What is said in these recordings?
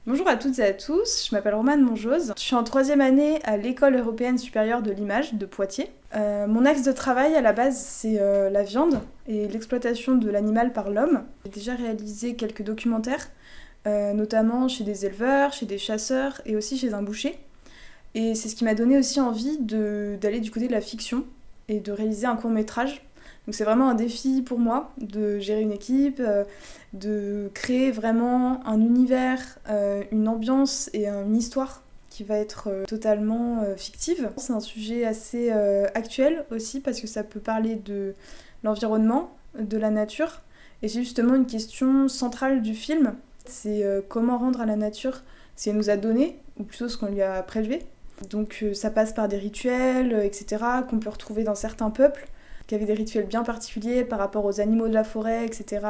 Bonjour à toutes et à tous, je m'appelle Romane Monjose, je suis en troisième année à l'École européenne supérieure de l'image de Poitiers. Mon axe de travail à la base c'est la viande et l'exploitation de l'animal par l'homme. J'ai déjà réalisé quelques documentaires, notamment chez des éleveurs, chez des chasseurs et aussi chez un boucher. Et c'est ce qui m'a donné aussi envie d'aller du côté de la fiction et de réaliser un court-métrage. Donc c'est vraiment un défi pour moi de gérer une équipe, de créer vraiment un univers, une ambiance et une histoire qui va être totalement fictive. C'est un sujet assez actuel aussi parce que ça peut parler de l'environnement, de la nature. Et c'est justement une question centrale du film. C'est comment rendre à la nature ce qu'elle nous a donné, ou plutôt ce qu'on lui a prélevé. Donc ça passe par des rituels, etc., qu'on peut retrouver dans certains peuples, qui avaient des rituels bien particuliers par rapport aux animaux de la forêt, etc.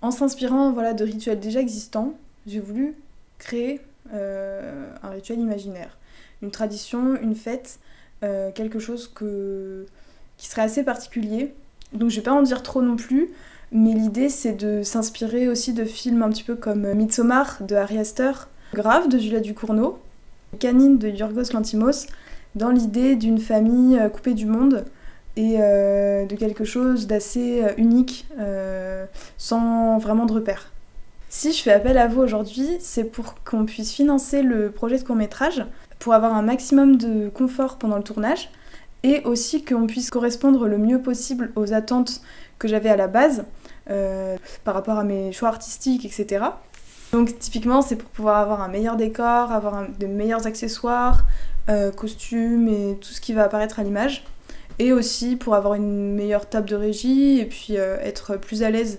En s'inspirant de rituels déjà existants, j'ai voulu créer un rituel imaginaire. Une tradition, une fête, quelque chose qui serait assez particulier. Donc je vais pas en dire trop non plus, mais l'idée c'est de s'inspirer aussi de films un petit peu comme Midsommar de Ari Aster, Grave de Julia Ducournau, Canine de Yorgos Lanthimos, dans l'idée d'une famille coupée du monde et de quelque chose d'assez unique, sans vraiment de repères. Si je fais appel à vous aujourd'hui, c'est pour qu'on puisse financer le projet de court-métrage, pour avoir un maximum de confort pendant le tournage, et aussi qu'on puisse correspondre le mieux possible aux attentes que j'avais à la base, par rapport à mes choix artistiques, etc. Donc typiquement c'est pour pouvoir avoir un meilleur décor, avoir de meilleurs accessoires, costumes et tout ce qui va apparaître à l'image. Et aussi pour avoir une meilleure table de régie et puis être plus à l'aise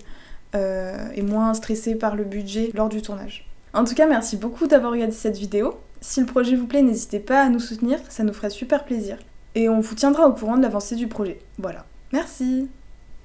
et moins stressée par le budget lors du tournage. En tout cas, merci beaucoup d'avoir regardé cette vidéo. Si le projet vous plaît, n'hésitez pas à nous soutenir, ça nous ferait super plaisir. Et on vous tiendra au courant de l'avancée du projet. Voilà. Merci!